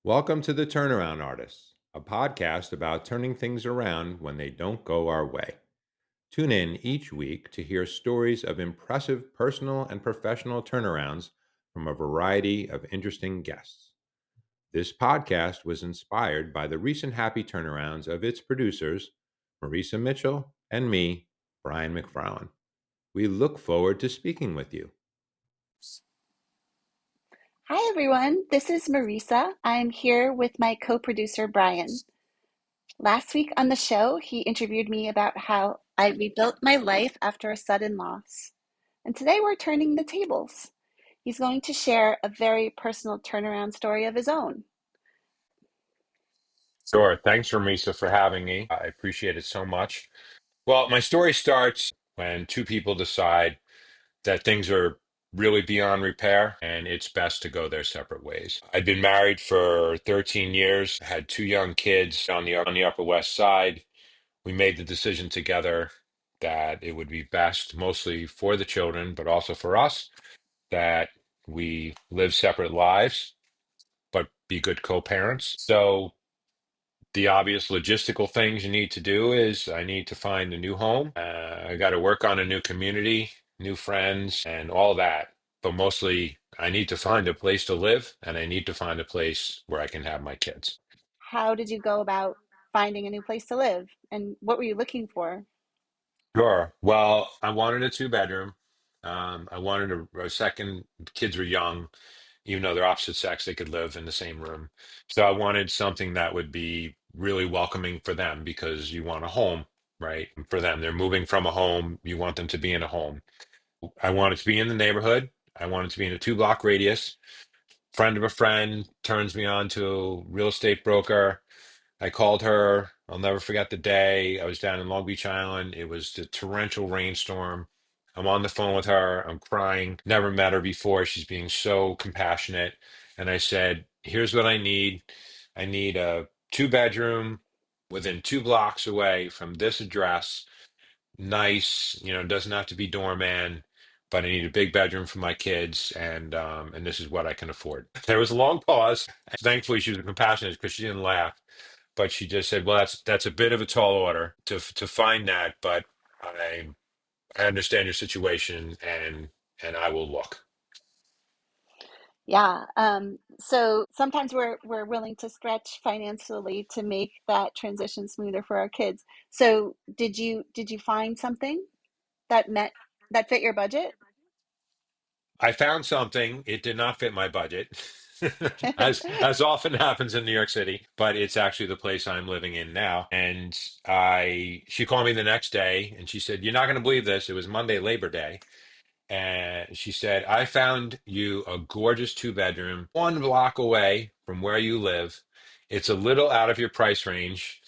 Welcome to The Turnaround Artists, a podcast about turning things around when they don't go our way. Tune in each week to hear stories of impressive personal and professional turnarounds from a variety of interesting guests. This podcast was inspired by the recent happy turnarounds of its producers, Marisa Mitchell and me, Brian McFarland. We look forward to speaking with you. Hi, everyone. This is Marisa. I'm here with my co producer, Brian. Last week on the show, he interviewed me about how I rebuilt my life after a sudden loss. And today we're turning the tables. He's going to share a very personal turnaround story of his own. Sure. Thanks, Ramisa, for having me. I appreciate it so much. Well, my story starts when two people decide that things are really beyond repair and it's best to go their separate ways. I'd been married for 13 years, had two young kids on the Upper West Side. We made the decision together that it would be best, mostly for the children, but also for us, that we live separate lives, but be good co-parents. So the obvious logistical things you need to do is I need to find a new home. I got to work on a new community, new friends, and all that. But mostly, I need to find a place to live and I need to find a place where I can have my kids. How did you go about finding a new place to live? And what were you looking for? Sure. Well, I wanted a two bedroom. I wanted a second. Kids were young, even though they're opposite sex, they could live in the same room. So I wanted something that would be really welcoming for them because you want a home, right? For them, they're moving from a home. You want them to be in a home. I wanted to be in the neighborhood. I wanted to be in a 2 block radius. Friend of a friend turns me on to a real estate broker. I called her. I'll never forget the day. I was down in Long Beach Island. It was the torrential rainstorm. I'm on the phone with her. I'm crying. Never met her before. She's being so compassionate. And I said, here's what I need. I need a 2 bedroom within 2 blocks away from this address. Nice, doesn't have to be doorman, but I need a big bedroom for my kids, and this is what I can afford. There was a long pause. Thankfully, she was compassionate because she didn't laugh. But she just said, "Well, that's a bit of a tall order to find that, but I I understand your situation and I will look." Yeah. So sometimes we're willing to stretch financially to make that transition smoother for our kids. So did you find something that met that fit your budget? I found something. It did not fit my budget, as often happens in New York City, but it's actually the place I'm living in now. And I she called me the next day and she said, "You're not going to believe this. It was Monday, Labor Day." And she said, I found you a gorgeous 2 bedroom 1 block away from where you live. It's a little out of your price range,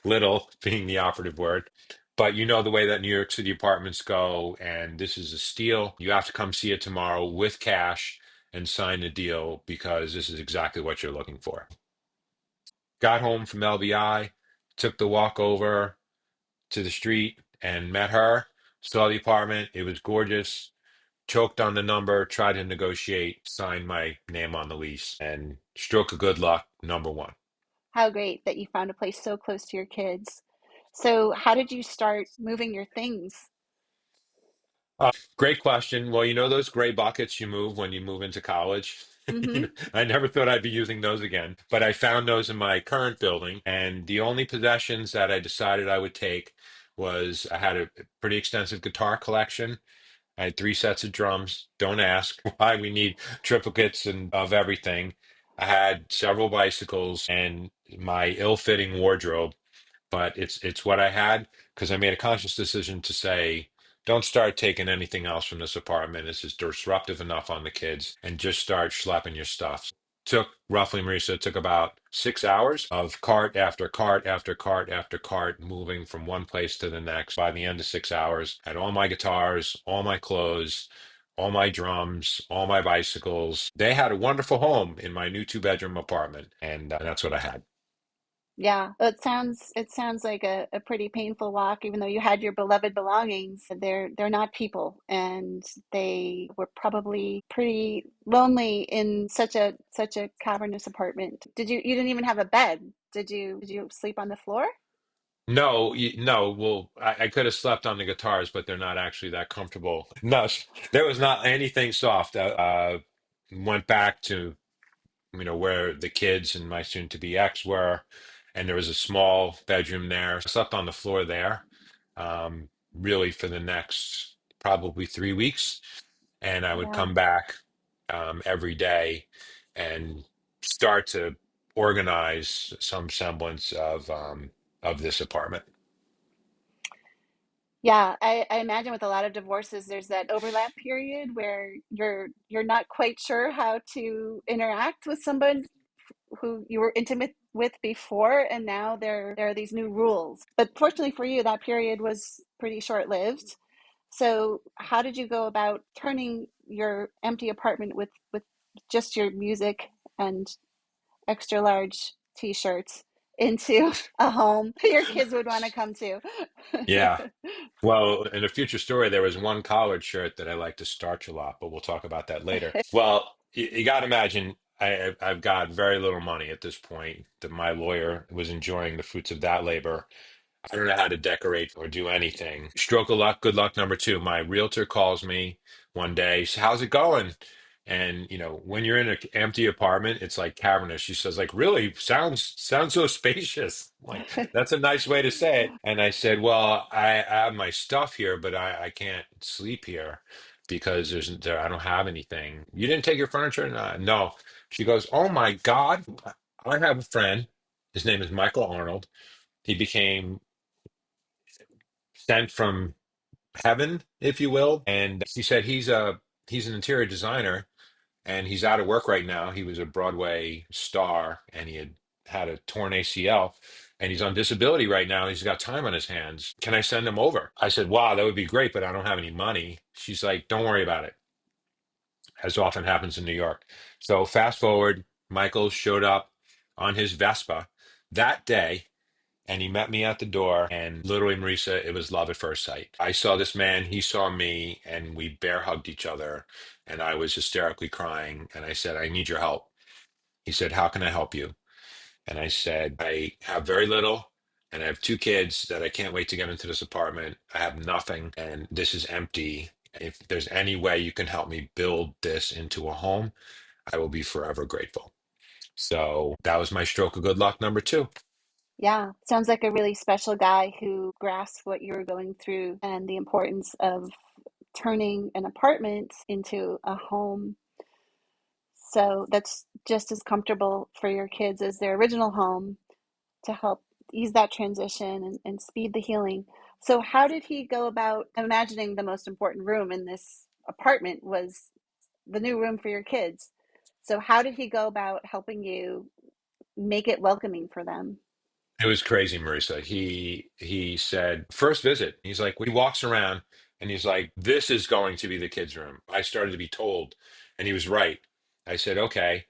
little being the operative word. But you know the way that New York City apartments go, and this is a steal. You have to come see it tomorrow with cash and sign the deal because this is exactly what you're looking for. Got home from LBI, took the walk over to the street and met her, saw the apartment. It was gorgeous, choked on the number, tried to negotiate, signed my name on the lease, and stroke of good luck, number one. How great that you found a place so close to your kids. So how did you start moving your things? Great question. Well, you know those gray buckets you move when you move into college? Mm-hmm. I never thought I'd be using those again, but I found those in my current building. And the only possessions that I decided I would take was I had a pretty extensive guitar collection. I had 3 sets of drums. Don't ask why we need triplicates and of everything. I had several bicycles and my ill-fitting wardrobe, but it's what I had because I made a conscious decision to say, don't start taking anything else from this apartment. This is disruptive enough on the kids, and just start schlepping your stuff. Took roughly, Marisa, it took about 6 hours of cart after cart after cart after cart moving from one place to the next. By the end of 6 hours, I had all my guitars, all my clothes, all my drums, all my bicycles. They had a wonderful home in my new 2 bedroom apartment, and that's what I had. Yeah, it sounds like a pretty painful walk, even though you had your beloved belongings. They're not people, and they were probably pretty lonely in such a cavernous apartment. You didn't even have a bed? Did you sleep on the floor? No, no. Well, I could have slept on the guitars, but they're not actually that comfortable. No, there was not anything soft. Went back to where the kids and my soon-to-be ex were, and there was a small bedroom there. I slept on the floor there, really for the next probably 3 weeks, and I would Yeah. come back every day and start to organize some semblance of this apartment. Yeah, I imagine with a lot of divorces, there's that overlap period where you're not quite sure how to interact with someone who you were intimate with before, and now there are these new rules. But fortunately for you, that period was pretty short-lived. So how did you go about turning your empty apartment with just your music and extra large t-shirts into a home your kids would want to come to? Yeah. Well, in a future story, there was one collared shirt that I like to starch a lot, but we'll talk about that later. Well, you got to imagine I've got very little money at this point. That my lawyer was enjoying the fruits of that labor. I don't know how to decorate or do anything. Stroke of luck, good luck number two. My realtor calls me one day. She says, how's it going? And when you're in an empty apartment, it's like cavernous. She says, like, really sounds so spacious. I'm like, that's a nice way to say it. And I said, well, I have my stuff here, but I can't sleep here because I don't have anything. You didn't take your furniture? No. She goes, oh my God, I have a friend. His name is Michael Arnold. He became sent from heaven, if you will. And he said he's an interior designer and he's out of work right now. He was a Broadway star and he had a torn ACL and he's on disability right now. He's got time on his hands. Can I send him over? I said, wow, that would be great, but I don't have any money. She's like, don't worry about it, as often happens in New York. So fast forward, Michael showed up on his Vespa that day and he met me at the door and literally, Marisa, it was love at first sight. I saw this man, he saw me, and we bear hugged each other, and I was hysterically crying, and I said, I need your help. He said, how can I help you? And I said, I have very little and I have two kids that I can't wait to get into this apartment. I have nothing and this is empty. If there's any way you can help me build this into a home, I will be forever grateful. So that was my stroke of good luck number two. Yeah, sounds like a really special guy who grasped what you were going through and the importance of turning an apartment into a home. So that's just as comfortable for your kids as their original home to help ease that transition and speed the healing. So, how did he go about imagining the most important room in this apartment was the new room for your kids? So, how did he go about helping you make it welcoming for them? It was crazy, Marisa. He said first visit. He's like he walks around and he's like, "This is going to be the kids' room." I started to be told, and he was right. I said, "Okay,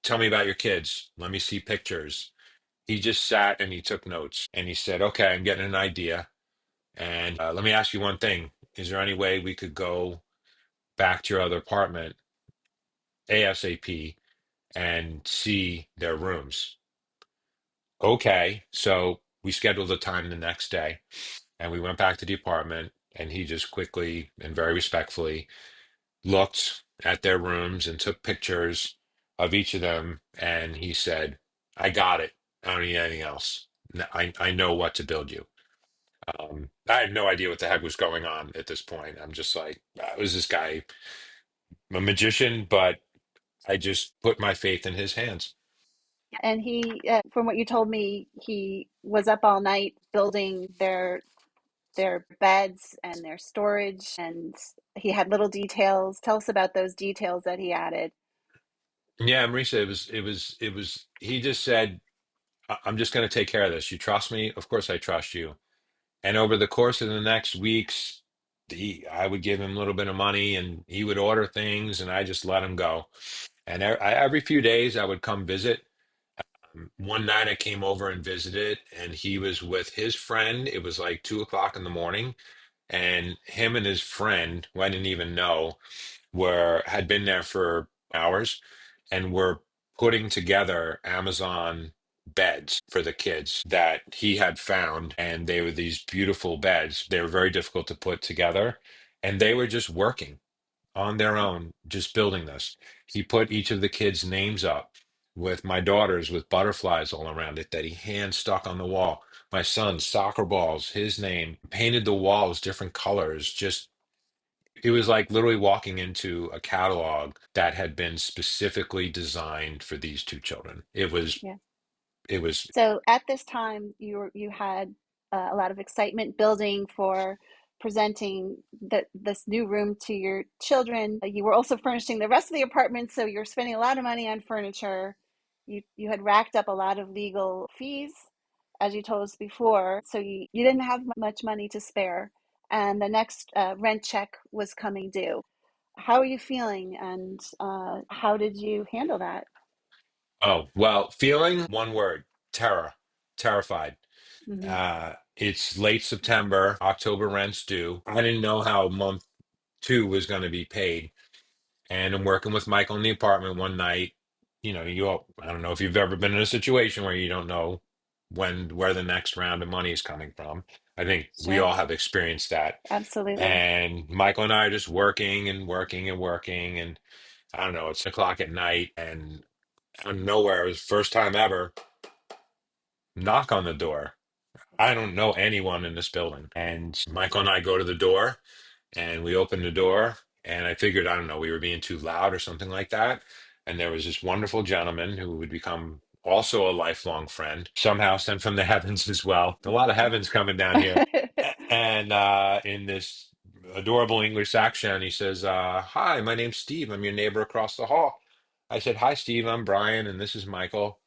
tell me about your kids. Let me see pictures." He just sat and he took notes and he said, "Okay, I'm getting an idea. And let me ask you one thing: is there any way we could go back to your other apartment ASAP and see their rooms?" Okay, so we scheduled a time the next day. And we went back to the apartment, and he just quickly and very respectfully looked at their rooms and took pictures of each of them. And he said, I got it. I don't need anything else. I know what to build you. I had no idea what the heck was going on at this point. I'm just like, was this guy a magician? But I just put my faith in his hands. And from what you told me, he was up all night building their beds and their storage, and he had little details. Tell us about those details that he added. Yeah, Marisa, he just said, I'm just going to take care of this. You trust me? Of course I trust you. And over the course of the next weeks, I would give him a little bit of money and he would order things and I just let him go. And every few days I would come visit. One night I came over and visited, and he was with his friend. It was like 2 o'clock in the morning, and him and his friend, who I didn't even know, were had been there for hours and were putting together Amazon beds for the kids that he had found. And they were these beautiful beds. They were very difficult to put together. And they were just working on their own, just building this. He put each of the kids' names up with my daughter's with butterflies all around it that he hand stuck on the wall. My son's soccer balls, his name, painted the walls different colors, just it was like literally walking into a catalog that had been specifically designed for these two children. Yeah. It was, So at this time, you had a lot of excitement building for presenting this new room to your children. You were also furnishing the rest of the apartment, so you're spending a lot of money on furniture. You had racked up a lot of legal fees, as you told us before, so you didn't have much money to spare, and the next rent check was coming due. How are you feeling, and how did you handle that? oh, well, feeling one word, terror, terrified. Hmm. It's late September, October rent's due. I didn't know how month two was going to be paid. And I'm working with Michael in the apartment one night. I don't know if you've ever been in a situation where you don't know where the next round of money is coming from. I think we Sure, all have experienced that. absolutely. And Michael and I are just working and working and working. And I don't know, it's o'clock at night. And out of nowhere, it was the first time ever, knock on the door. I don't know anyone in this building. And Michael and I go to the door and we opened the door. And I figured, I don't know, we were being too loud or something like that. And there was this wonderful gentleman who would become also a lifelong friend, somehow sent from the heavens as well. A lot of heavens coming down here. And in this adorable English accent, he says, Hi, my name's Steve. I'm your neighbor across the hall. I said, Hi, Steve. I'm Brian, and this is Michael.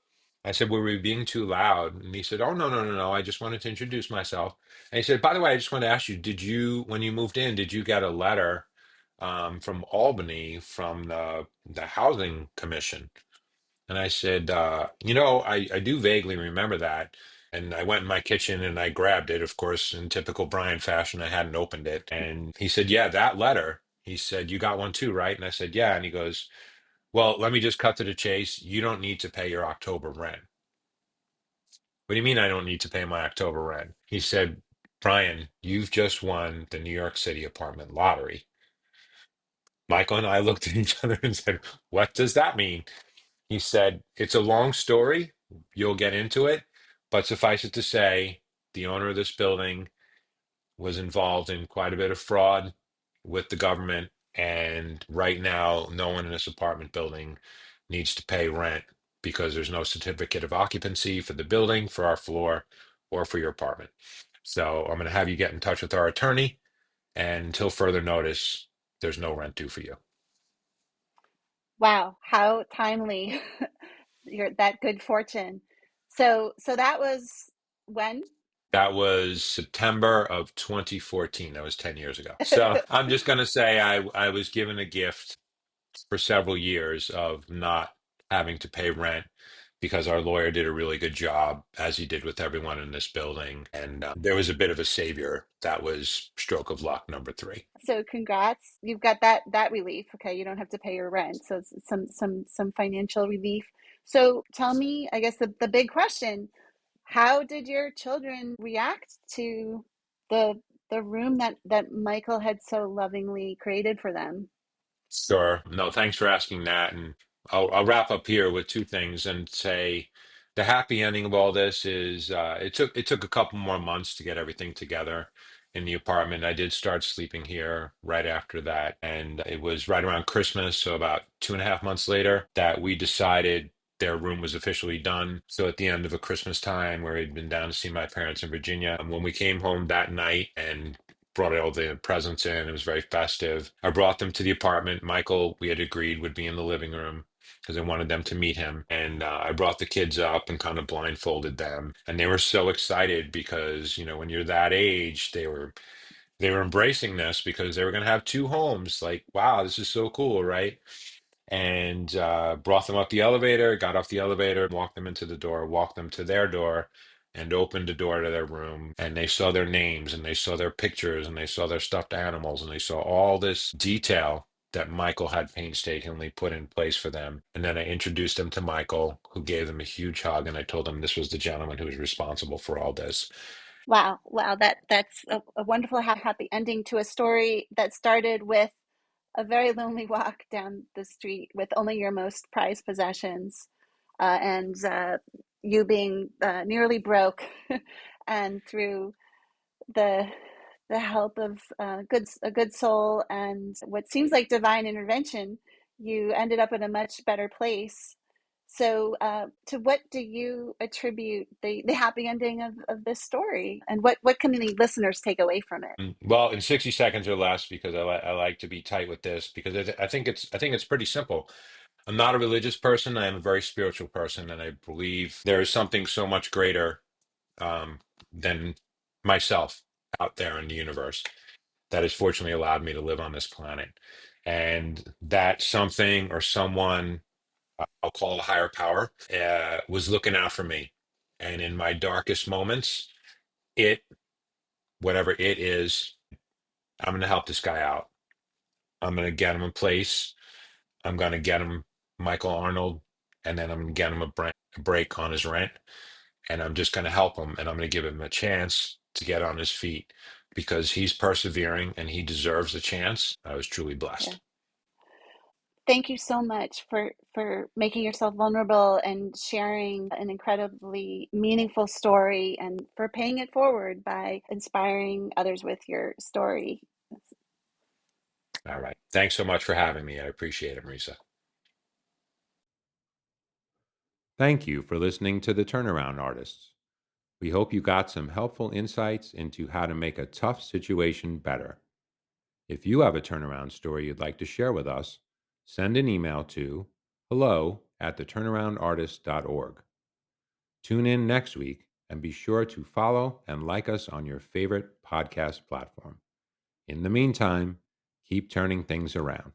I said, Were we being too loud? And he said, Oh, no, no, no, no. I just wanted to introduce myself. And he said, By the way, I just want to ask you, when you moved in, did you get a letter from Albany from the Housing Commission? And I said, I do vaguely remember that. And I went in my kitchen and I grabbed it. Of course, in typical Brian fashion, I hadn't opened it. And he said, Yeah, that letter. He said, You got one too, right? And I said, Yeah. And he goes, Well, let me just cut to the chase. You don't need to pay your October rent. What do you mean I don't need to pay my October rent? He said, Brian, you've just won the New York City apartment lottery. Michael and I looked at each other and said, What does that mean? He said, It's a long story. You'll get into it. But suffice it to say, the owner of this building was involved in quite a bit of fraud with the government. And right now, no one in this apartment building needs to pay rent because there's no certificate of occupancy for the building, for our floor, or for your apartment. So I'm going to have you get in touch with our attorney. And until further notice, there's no rent due for you. Wow, how timely your that good fortune. So that was when? That was September of 2014. That was 10 years ago. So I'm just going to say I was given a gift for several years of not having to pay rent because our lawyer did a really good job, as he did with everyone in this building. And there was a bit of a savior. That was stroke of luck number three. So congrats. You've got that relief. Okay, you don't have to pay your rent. So it's some financial relief. So tell me, I guess the big question, how did your children react to the the room that Michael had so lovingly created for them? Sure. No, thanks for asking that. And I'll wrap up here with two things and say the happy ending of all this is it took a couple more months to get everything together in the apartment. I did start sleeping here right after that. And it was right around Christmas, so about 2.5 months later, that we decided their room was officially done. So at the end of a Christmas time where we'd been down to see my parents in Virginia, and when we came home that night and brought all the presents in. It was very festive. I brought them to the apartment. Michael, we had agreed, would be in the living room because I wanted them to meet him. And I brought the kids up and kind of blindfolded them. And they were so excited because, when you're that age, they were embracing this because they were going to have two homes. Like, wow, this is so cool, right? and brought them up the elevator, got off the elevator, walked them into the door, walked them to their door, and opened the door to their room. And they saw their names, and they saw their pictures, and they saw their stuffed animals, and they saw all this detail that Michael had painstakingly put in place for them. And then I introduced them to Michael, who gave them a huge hug, and I told them this was the gentleman who was responsible for all this. Wow, wow, that's a wonderful happy ending to a story that started with a very lonely walk down the street with only your most prized possessions, and you being nearly broke, and through the the help of a good soul and what seems like divine intervention, you ended up in a much better place. So, to what do you attribute the happy ending of this story, and what can the listeners take away from it? Well, in 60 seconds or less, because I like to be tight with this, because I think it's pretty simple. I'm not a religious person. I am a very spiritual person, and I believe there is something so much greater um, than myself out there in the universe that has fortunately allowed me to live on this planet. And that something or someone, I'll call it a higher power, was looking out for me. And in my darkest moments, it, whatever it is, I'm going to help this guy out. I'm going to get him a place. I'm going to get him Michael Arnold, and then I'm going to get him a break on his rent. And I'm just going to help him, and I'm going to give him a chance to get on his feet because he's persevering and he deserves a chance. I was truly Yeah. blessed. Thank you so much for making yourself vulnerable and sharing an incredibly meaningful story, and for paying it forward by inspiring others with your story. All right. Thanks so much for having me. I appreciate it, Marisa. Thank you for listening to The Turnaround Artists. We hope you got some helpful insights into how to make a tough situation better. If you have a turnaround story you'd like to share with us, send an email to hello@theturnaroundartist.org. Tune in next week and be sure to follow and like us on your favorite podcast platform. In the meantime, keep turning things around.